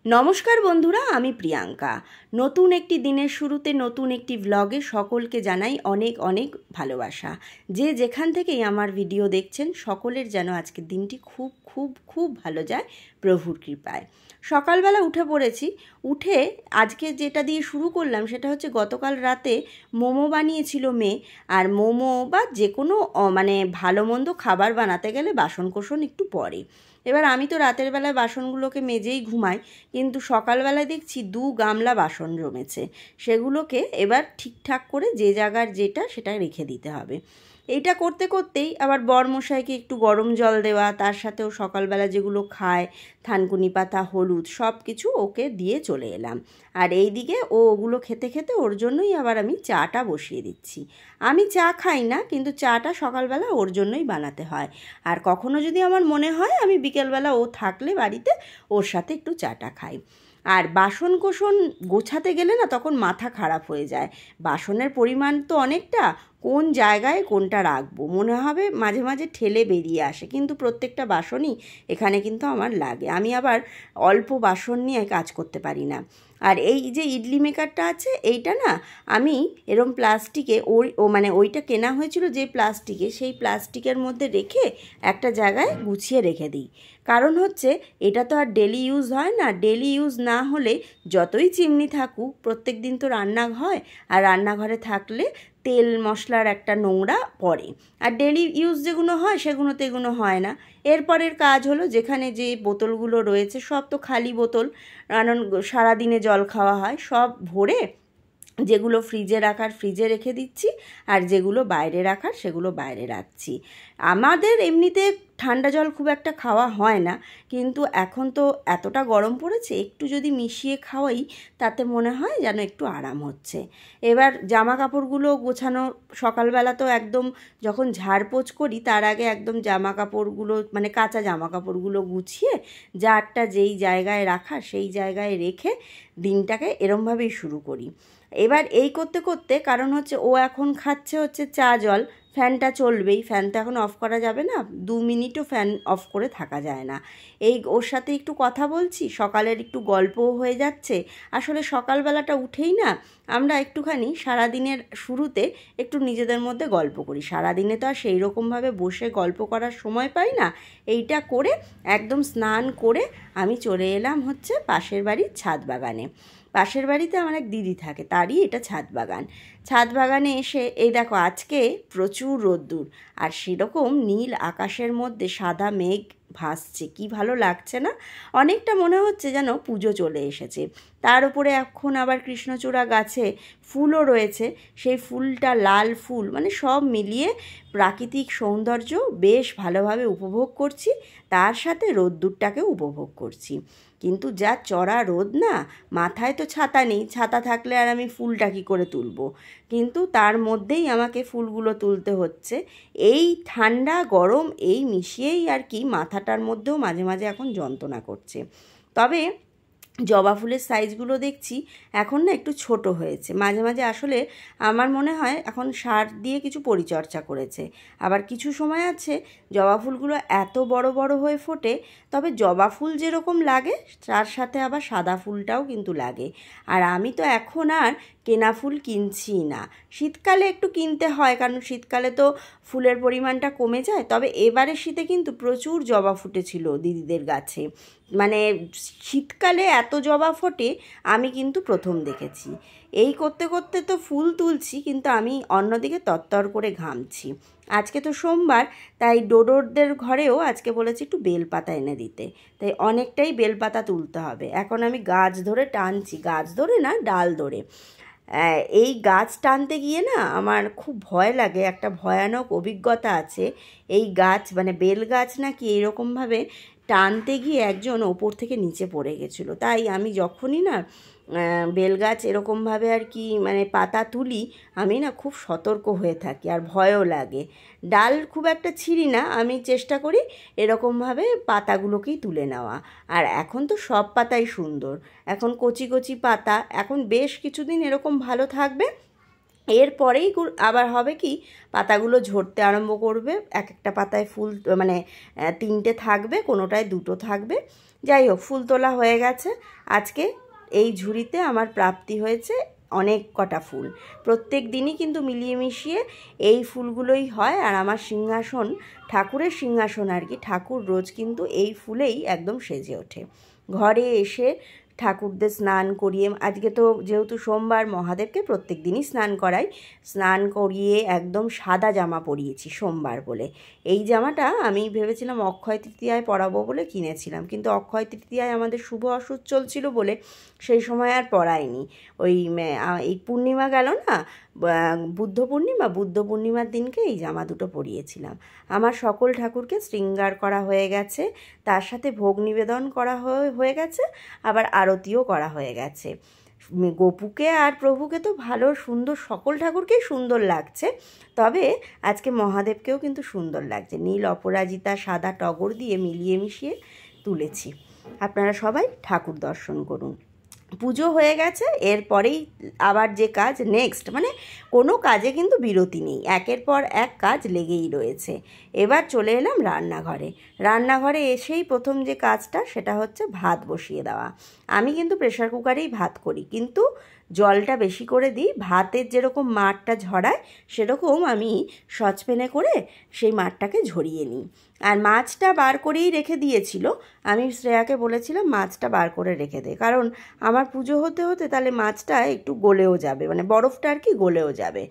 নমস্কার বন্ধুরা, আমি প্রিয়াঙ্কা। নতুন একটি দিনের শুরুতে নতুন একটি ব্লগে সকলকে জানাই অনেক অনেক ভালোবাসা। যে যেখান থেকেই আমার ভিডিও দেখছেন সকলের যেন আজকের দিনটি খুব খুব খুব ভালো যায় প্রভুর কৃপায়। সকালবেলা উঠে পড়েছি। উঠে আজকে যেটা দিয়ে শুরু করলাম সেটা হচ্ছে গতকাল রাতে মোমো বানিয়েছিল মেয়ে। আর মোমো বা যে কোনো মানে ভালো মন্দ খাবার বানাতে গেলে বাসনকোসন একটু পড়ে। এবার আমি তো রাতের বেলায় বাসনগুলোকে মেজেই ঘুমাই, কিন্তু সকালবেলায় দেখছি 2 গামলা বাসন জমেছে। সেগুলোকে এবার ঠিকঠাক করে যে জায়গার যেটা সেটা রেখে দিতে হবে। এইটা করতে করতেই আবার বরমশাইকে একটু গরম জল দেওয়া, তার সাথেও সকালবেলা যেগুলো খায় থানকুনি পাতা, হলুদ সব কিছু ওকে দিয়ে চলে এলাম। আর এই দিকে ওগুলো খেতে খেতে ওর জন্যই আবার আমি চাটা বসিয়ে দিচ্ছি। আমি চা খাই না, কিন্তু চাটা সকালবেলা ওর জন্যই বানাতে হয়। আর কখনো যদি আমার মনে হয় আমি বিকেলবেলা ও থাকলে বাড়িতে ওর সাথে একটু চাটা খাই। আর বাসন কোসন গোছাতে গেলে না তখন মাথা খারাপ হয়ে যায়। বাসনের পরিমাণ তো অনেকটা, কোন জায়গায় কোনটা রাখবো মনে হবে মাঝে মাঝে ঠেলে বেরিয়ে আসে, কিন্তু প্রত্যেকটা বাসনই এখানে কিন্তু আমার লাগে। আমি আবার অল্প বাসন নিয়ে কাজ করতে পারি না। আর এই যে ইডলি মেকারটা আছে এইটা না আমি এরম প্লাস্টিকে মানে ওইটা কেনা হয়েছিল যে প্লাস্টিকে, সেই প্লাস্টিকের মধ্যে রেখে একটা জায়গায় গুছিয়ে রেখে দিই। কারণ হচ্ছে এটা তো আর ডেলি ইউজ হয় না। ডেলি ইউজ না হলে যতই চিমনি থাকুক প্রত্যেক দিন তো রান্না হয়, আর রান্নাঘরে থাকলে তেল মশলার একটা নোংরা পড়ে। আর ডেলি ইউজ যেগুলো হয় সেগুলোতে এগুলো হয় না। এরপরের কাজ হলো যেখানে যে বোতলগুলো রয়েছে সব তো খালি বোতল, কারণ সারাদিনে জল খাওয়া হয়, সব ভরে যেগুলো ফ্রিজে রাখার ফ্রিজে রেখে দিচ্ছি, আর যেগুলো বাইরে রাখার সেগুলো বাইরে রাখছি। আমাদের এমনিতে ঠান্ডা জল খুব একটা খাওয়া হয় না, কিন্তু এখন তো এতটা গরম পড়েছে একটু যদি মিশিয়ে খাওয়াই তাতে মনে হয় যেন একটু আরাম হচ্ছে। এবার জামা কাপড়গুলো গোছানো, সকালবেলা তো একদম যখন ঝাড়পোছ করি তার আগে একদম জামা কাপড়গুলো মানে কাঁচা জামা কাপড়গুলো গুছিয়ে যারটা যেই জায়গায় রাখা সেই জায়গায় রেখে দিনটাকে এরমভাবেই শুরু করি। এবার এই করতে করতে, কারণ হচ্ছে ও এখন খাচ্ছে হচ্ছে চা জল, ফ্যানটা চলবেই, ফ্যান তো এখন অফ করা যাবে না, 2 মিনিটও ফ্যান অফ করে থাকা যায় না। এই ওর সাথে একটু কথা বলছি, সকালের একটু গল্পও হয়ে যাচ্ছে। আসলে সকালবেলাটা উঠেই না আমরা একটুখানি সারাদিনের শুরুতে একটু নিজেদের মধ্যে গল্প করি। সারাদিনে তো আর সেই রকমভাবে বসে গল্প করার সময় পাই না। এইটা করে একদম স্নান করে আমি চলে এলাম হচ্ছে পাশের বাড়ির ছাদ বাগানে। পাশের বাড়িতে আমার এক দিদি থাকে, তারই এটা ছাদ বাগান। ছাদ বাগানে এসে এই দেখো আজকে প্রচুর রোদ্দুর, আর সেরকম নীল আকাশের মধ্যে সাদা মেঘ ভাসছে, কি ভালো লাগছে না? অনেকটা মনে হচ্ছে যেন পুজো চলে এসেছে। তার উপরে এখন আবার কৃষ্ণচূড়া গাছে ফুলও রয়েছে, সেই ফুলটা লাল ফুল, মানে সব মিলিয়ে প্রাকৃতিক সৌন্দর্য বেশ ভালোভাবে উপভোগ করছি, তার সাথে রোদ্দুরটাকেও উপভোগ করছি। কিন্তু যা চড়া রোদ না, মাথায় তো ছাতা নেই, ছাতা থাকলে আর আমি ফুলটা কী করে তুলব, কিন্তু তার মধ্যেই আমাকে ফুলগুলো তুলতে হচ্ছে। এই ঠান্ডা গরম এই মিশিয়েই আর কি মাথাটার মধ্যেও মাঝে মাঝে এখন যন্ত্রণা করছে। তবে জবা ফুলের সাইজগুলো দেখছি এখন না একটু ছোট হয়েছে। মাঝে মাঝে আসলে আমার মনে হয় এখন সার দিয়ে কিছু পরিচর্যা করেছে। আবার কিছু সময় আছে জবা ফুলগুলো এত বড় বড় হয়ে ফোটে, তবে জবা ফুল যেরকম লাগে তার সাথে আবার সাদা ফুলটাও কিন্তু লাগে। আর আমি তো এখন আর কেনা ফুল কিনছি না, শীতকালে একটু কিনতে হয়, কারণ শীতকালে তো ফুলের পরিমাণটা কমে যায়। তবে এবারে শীতে কিন্তু প্রচুর জবা ফুটেছিল দিদিদের গাছে, মানে শীতকালে এত জবা ফোটে আমি কিন্তু প্রথম দেখেছি। এই করতে করতে তো ফুল তুলছি, কিন্তু আমি অন্যদিকে তরতর করে ঘামছি। আজকে তো সোমবার, তাই ডোডোরদের ঘরেও আজকে বলেছি একটু বেলপাতা এনে দিতে, তাই অনেকটাই বেলপাতা তুলতে হবে। এখন আমি গাছ ধরে টানছি, গাছ ধরে না ডাল ধরে। এই গাছ টানতে গিয়ে না আমার খুব ভয় লাগে, একটা ভয়ানক অভিজ্ঞতা আছে। এই গাছ মানে বেল গাছ নাকি এরকমভাবে টানতে গিয়ে একজন ওপর থেকে নিচে পড়ে গেছিলো। তাই আমি যখনই না বেলগাছ এরকমভাবে আর কি মানে পাতা তুলি, আমি না খুব সতর্ক হয়ে থাকি, আর ভয়ও লাগে। ডাল খুব একটা ছিঁড়ি না, আমি চেষ্টা করি এরকমভাবে পাতাগুলোকেই তুলে নেওয়া। আর এখন তো সব পাতাই সুন্দর, এখন কচি কচি পাতা, এখন বেশ কিছুদিন এরকম ভালো থাকবে, এরপরেই আবার হবে কি, পাতাগুলো ঝরতে আরম্ভ করবে। এক একটা পাতায় ফুল মানে 3টে থাকবে, কোনোটায় 2টো থাকবে। যাই হোক, ফুল তোলা হয়ে গেছে। আজকে এই ঝুড়িতে আমার প্রাপ্তি হয়েছে অনেক কটা ফুল। প্রত্যেক দিনই কিন্তু মিলিয়ে মিশিয়ে এই ফুলগুলোই হয়। আর আমার সিংহাসন, ঠাকুরের সিংহাসন আর কি, ঠাকুর রোজ কিন্তু এই ফুলেই একদম সেজে ওঠে। ঘরে এসে ঠাকুরদের স্নান করিয়ে, আজকে তো যেহেতু সোমবার, মহাদেবকে প্রত্যেক দিনই স্নান করাই, স্নান করিয়ে একদম সাদা জামা পরিয়েছি সোমবার বলে। এই জামাটা আমি ভেবেছিলাম অক্ষয় তৃতীয়ায় পরাবো বলে কিনেছিলাম, কিন্তু অক্ষয় তৃতীয়ায় আমাদের শুভ অসুখ চলছিল বলে সেই সময় আর পরাইনি। এই পূর্ণিমা গেল না, বুদ্ধ পূর্ণিমার দিনকে এই জামা দুটো পরিয়েছিলাম। আমার সকল ঠাকুরকে শৃঙ্গার করা হয়ে গেছে, তার সাথে ভোগ নিবেদন করা হয়ে গেছে, আবার আরতিও করা হয়ে গেছে। গোপুকে আর প্রভুকে তো ভালো সুন্দর, সকল ঠাকুরকেই সুন্দর লাগছে, তবে আজকে মহাদেবকেও কিন্তু সুন্দর লাগছে। নীল অপরাজিতা সাদা টগর দিয়ে মিলিয়ে মিশিয়ে তুলেছি। আপনারা সবাই ঠাকুর দর্শন করুন। পুজো হয়ে গেছে, এরপরেই আবার যে কাজ নেক্সট, মানে কোনো কাজে কিন্তু বিরতি নেই, একের পর এক কাজ লেগেই রয়েছে। এবার চলে এলাম রান্নাঘরে এসেই প্রথম যে কাজটা সেটা হচ্ছে ভাত বসিয়ে দেওয়া। আমি কিন্তু প্রেশার কুকারেই ভাত করি, কিন্তু জলটা বেশি করে দিই। ভাতের যেরকম মাড়টা ঝরায় সেরকম আমি সসপ্যানে করে সেই মাড়টাকে ঝরিয়ে নিই। আর মাছটা বার করেই রেখে দিয়েছিল, আমি শ্রেয়াকে বলেছিলাম মাছটা বার করে রেখে দে, কারণ আমার পুজো হতে হতে তাহলে মাছটা একটু গলেও যাবে, মানে বরফটা আর কি গলেও যাবে।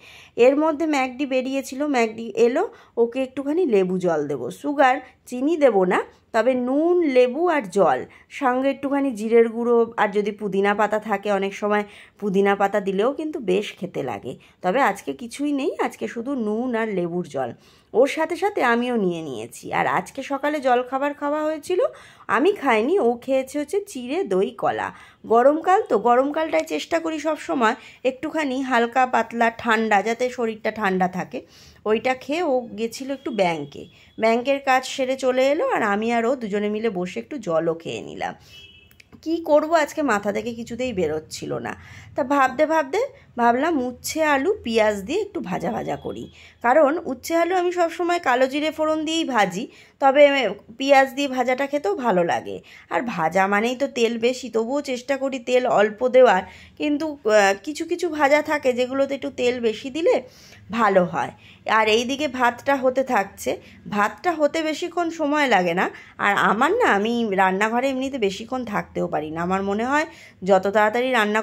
এর মধ্যে ম্যাকডি বেরিয়েছিল, ম্যাকডি এলো, ওকে একটুখানি লেবু জল দেবো, সুগার চিনি দেবো না, তবে নুন, লেবু আর জল, সঙ্গে একটুখানি জিরের গুঁড়ো, আর যদি পুদিনা পাতা থাকে, অনেক সময় পুদিনা পাতা দিলেও কিন্তু বেশ খেতে লাগে। তবে আজকে কিছুই নেই, আজকে শুধু নুন আর লেবুর জল। ওর সাথে সাথে আমিও নিয়ে নিয়েছি। আর আজকে সকালে জলখাবার খাওয়া হয়েছিল, আমি খাইনি, ও খেয়েছে হচ্ছে চিড়ে দই কলা। গরমকাল তো, গরমকালটায় চেষ্টা করি সব সময় একটুখানি হালকা পাতলা ঠান্ডা, যাতে শরীরটা ঠান্ডা থাকে। ওইটা খেয়ে ও গেছিলো একটু ব্যাংকের কাজ সেরে চলে এলো, আর আমি আর ও দুজনে মিলে বসে একটু জলও খেয়ে নিলাম। কি করব আজকে মাথা থেকে কিছুতেই বেরোচ্ছিল না। তা ভাবলাম উচ্ছে আলু পেঁয়াজ দিয়ে একটু ভাজা করি, কারণ উচ্ছে আলু আমি সবসময় কালো জিরে ফোড়ন দিয়েই ভাজি, তবে পেঁয়াজ দিয়ে ভাজাটা খেতেও ভালো লাগে। আর ভাজা মানেই তো তেল বেশি, তবুও চেষ্টা করি তেল অল্প দেওয়ার, কিন্তু কিছু কিছু ভাজা থাকে যেগুলোতে একটু তেল বেশি দিলে ভালো হয়। আর এই দিকে ভাতটা হতে বেশিক্ষণ সময় লাগে না। আর আমার না, আমি রান্নাঘরে এমনিতে বেশিক্ষণ থাকতেও পারি না, আমার মনে হয় যত তাড়াতাড়ি রান্না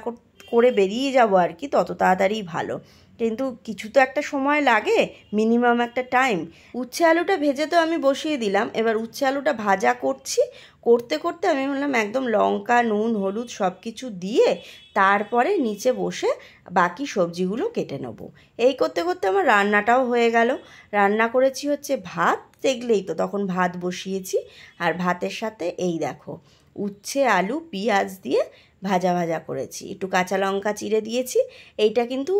করে বেরিয়ে যাব আর কি, তত তাড়াতাড়ি ভালো, কিন্তু কিছু তো একটা সময় লাগে, মিনিমাম একটা টাইম। উচ্ছে আলুটা ভেজে তো আমি বসিয়ে দিলাম, এবার উচ্ছে আলুটা ভাজা করতে করতে আমি বললাম একদম লঙ্কা, নুন, হলুদ সব কিছু দিয়ে তারপরে নিচে বসে বাকি সবজিগুলো কেটে নেব। এই করতে করতে আমার রান্নাটাও হয়ে গেল। রান্না করেছি হচ্ছে ভাত, দেখলেই তো, তখন ভাত বসিয়েছি। আর ভাতের সাথে এই দেখো উচ্ছে আলু পেঁয়াজ দিয়ে ভাজা করেছি, একটু কাঁচা লঙ্কা চিড়ে দিয়েছি। এইটা কিন্তু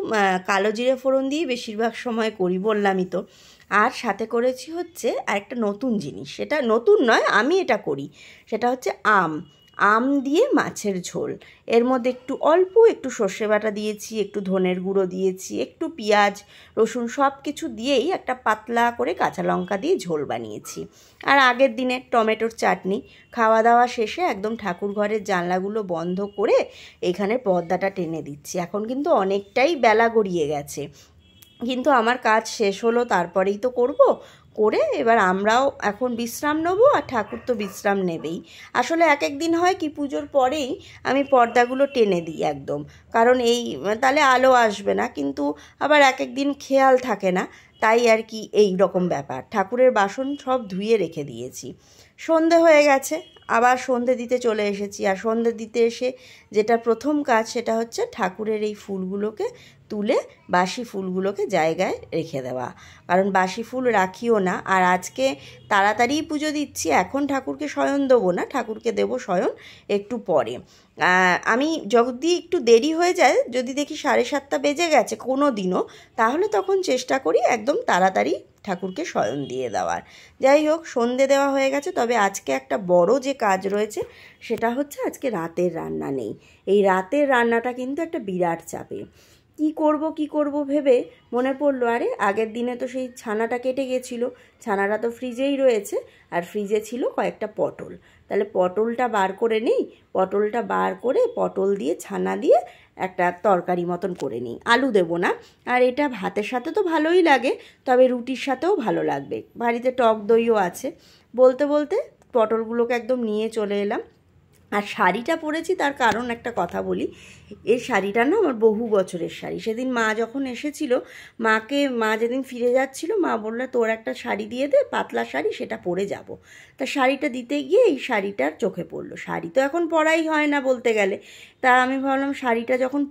কালো জিরে ফোড়ন দিয়ে বেশিরভাগ সময় করি, বললামই তো। আর সাথে করেছি হচ্ছে আরেকটা নতুন জিনিস, সেটা নতুন নয়, আমি এটা করি, সেটা হচ্ছে আম দিয়ে মাছের ঝোল। এর মধ্যে একটু সর্ষে বাটা দিয়েছি, একটু ধনের গুঁড়ো দিয়েছি, একটু পেঁয়াজ রসুন সব কিছু দিয়েই একটা পাতলা করে কাঁচা লঙ্কা দিয়ে ঝোল বানিয়েছি। আর আগের দিনের টমেটোর চাটনি। খাওয়া দাওয়া শেষে একদম ঠাকুর ঘরের জানলাগুলো বন্ধ করে এখানে পর্দাটা টেনে দিচ্ছি। এখন কিন্তু অনেকটাই বেলা গড়িয়ে গেছে, কিন্তু আমার কাজ শেষ হলো, তারপরেই তো করে এবার আমরাও এখন বিশ্রাম নেবো, আর ঠাকুর তো বিশ্রাম নেবেই। আসলে এক দিন হয় কি, পুজোর পরেই আমি পর্দাগুলো টেনে দিই একদম, কারণ তাহলে আলো আসবে না, কিন্তু আবার এক দিন খেয়াল থাকে না, তাই আর কি এই রকম ব্যাপার। ঠাকুরের বাসন সব ধুয়ে রেখে দিয়েছি। সন্ধে হয়ে গেছে, আবার সন্ধে দিতে চলে এসেছি। আর সন্ধে দিতে এসে যেটা প্রথম কাজ সেটা হচ্ছে ঠাকুরের এই ফুলগুলোকে তুলে, বাসি ফুলগুলোকে জায়গায় রেখে দেওয়া, কারণ বাসি ফুল রাখিও না। আর আজকে তাড়াতাড়ি পুজো দিচ্ছি, এখন ঠাকুরকে শয়ন দেবো না, ঠাকুরকে দেবো শয়ন একটু পরে। আমি যদি একটু দেরি হয়ে যায়, যদি দেখি 7:30 বেজে গেছে কোনো দিনও, তাহলে তখন চেষ্টা করি একদম তাড়াতাড়ি ঠাকুরকে শয়ন দিয়ে দেওয়ার। যাই হোক, সন্ধে দেওয়া হয়ে গেছে, তবে আজকে একটা বড় যে কাজ রয়েছে সেটা হচ্ছে আজকে রাতের রান্না নেই। এই রাতের রান্নাটা কিন্তু একটা বিরাট চাপে। কি করব ভেবে মনে পড়লো, আরে আগের দিনে তো সেই ছানাটা কেটে গেছিলো, ছানাটা তো ফ্রিজেই রয়েছে, আর ফ্রিজে ছিল কয়েকটা পটল। তাহলে পটলটা বার করে নিই, পটলটা বার করে পটল দিয়ে ছানা দিয়ে একটা তরকারি মতন করে নিই, আলু দেবো না। আর এটা ভাতের সাথে তো ভালোই লাগে, তবে রুটির সাথেও ভালো লাগবে, বাড়িতে টক দইও আছে। বলতে বলতে পটলগুলোকে একদম নিয়ে চলে এলাম। আর শাড়িটা পরেছি তার কারণ একটা কথা বলি, এই শাড়িটা না আমার বহু বছরের শাড়ি। সেদিন মা যখন এসেছিল, মা যেদিন ফিরে যাচ্ছিল, মা বললো তোর একটা শাড়ি দিয়ে দে, পাতলা শাড়ি, সেটা পরে যাব। তা শাড়িটা দিতে গিয়ে এই শাড়িটার চোখে পড়লো। শাড়ি তো এখন পরাই হয় না বলতে গেলে, তা আমি ভাবলাম শাড়িটা যখন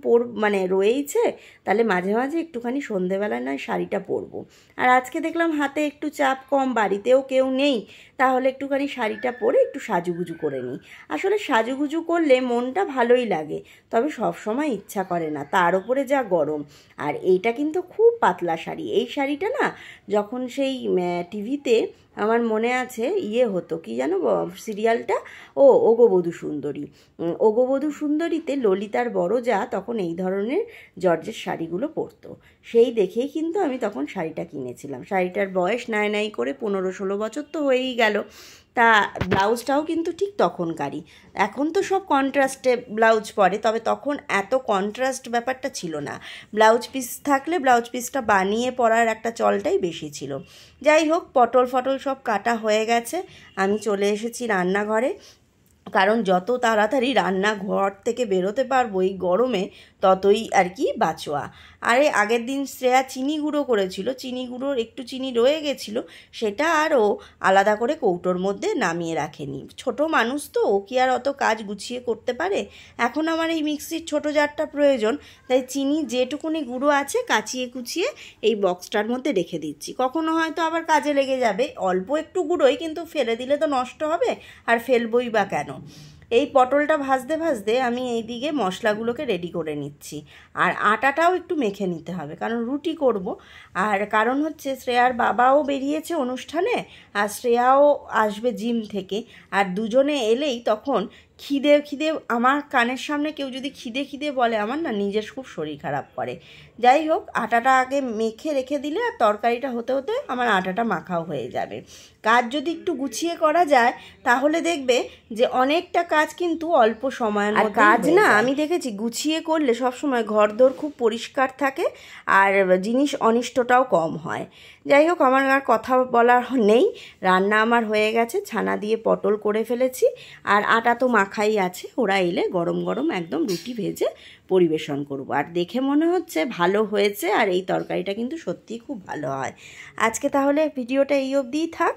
রয়েইছে, তাহলে মাঝে মাঝে একটুখানি সন্ধেবেলায় নয় শাড়িটা পরবো। আর আজকে দেখলাম হাতে একটু চাপ কম, বাড়িতেও কেউ নেই, তাহলে একটুখানি শাড়িটা পরে একটু সাজুগুজু করে নিই। আসলে সাজুগুজু করলে মনটা ভালোই লাগে, তবে সব সময় ইচ্ছা করে না, তার উপরে যা গরম। আর এইটা কিন্তু খুব পাতলা শাড়ি। এই শাড়িটা না যখন সেই টিভিতে আমার মনে আছে হতো, কি জানো সিরিয়ালটা, ওগোবধূ সুন্দরী, ওগোবধূ সুন্দরীতে ললিতার বড় যা তখন এই ধরনের জর্জের শাড়িগুলো পরতো, সেই দেখেই কিন্তু আমি তখন শাড়িটা কিনেছিলাম। শাড়িটার বয়স নাই করে 15-16 বছর তো হয়েই গেল। তা ব্লাউজটাও কিন্তু ঠিক তখনকারই। এখন তো সব কন্ট্রাস্টে ব্লাউজ পরে, তবে তখন এত কন্ট্রাস্ট ব্যাপারটা ছিল না। ব্লাউজ পিস থাকলে ব্লাউজ পিসটা বানিয়ে পরার একটা চলটাই বেশি ছিল। যাই হোক, পটল সব কাটা হয়ে গেছে, আমি চলে এসেছি রান্নাঘরে। কারণ যত তাড়াতাড়ি রান্নাঘর থেকে বেরোতে পারবো এই গরমে, ততই আর কি বাঁচোয়া। আরে আগের দিন শ্রেয়া চিনি গুঁড়ো করেছিল, চিনি গুঁড়োর একটু চিনি রয়ে গেছিলো, সেটা আরও আলাদা করে কৌটোর মধ্যে নামিয়ে রাখেনি। ছোট মানুষ তো, ও কি আর অত কাজ গুছিয়ে করতে পারে। এখন আমার এই মিক্সির ছোট জারটা প্রয়োজন, তাই চিনি যেটুকুনি গুঁড়ো আছে কাচিয়ে কুচিয়ে এই বক্সটার মধ্যে রেখে দিচ্ছি। কখনো হয়তো আবার কাজে লেগে যাবে, অল্প একটু গুঁড়োই, কিন্তু ফেলে দিলে তো নষ্ট হবে, আর ফেলবই বা কেন। এই পটলটা ভাজতে আমি এই দিকে মশলাগুলোকে রেডি করে নিচ্ছি। আর আটাটাও একটু মেখে নিতে হবে, কারণ রুটি করব। আর কারণ হচ্ছে শ্রেয়ার বাবাও বেরিয়েছে অনুষ্ঠানে, আর শ্রেয়াও আসবে জিম থেকে, আর দুজনে এলেই তখন খিদে আমার কানের সামনে কেউ যদি খিদে বলে, আমার না নিজের খুব শরীর খারাপ করে। যাই হোক, আটাটা আগে মেখে রেখে দিলে আর তরকারিটা হতে হতে আমার আটাটা মাখাও হয়ে যাবে। কাজ যদি একটু গুছিয়ে করা যায়, তাহলে দেখবে যে অনেকটা কাজ কিন্তু অল্প সময়ের মধ্যে কাজ না। আমি দেখেছি গুছিয়ে করলে সবসময় ঘরদোর খুব পরিষ্কার থাকে, আর জিনিস অনিষ্টটাও কম হয়। যাই হোক, আমার আর কথা বলার নেই, রান্না আমার হয়ে গেছে, ছানা দিয়ে পটল করে ফেলেছি, আর আটা তো মাখাই আছে। ওরা এলে গরম গরম একদম রুটি ভেজে পরিবেশন করব। আর দেখে মনে হচ্ছে ভালো হয়েছে, আর এই তরকারিটা কিন্তু সত্যিই খুব ভালো হয়। আজকে তাহলে ভিডিওটা এই অবধিই থাক।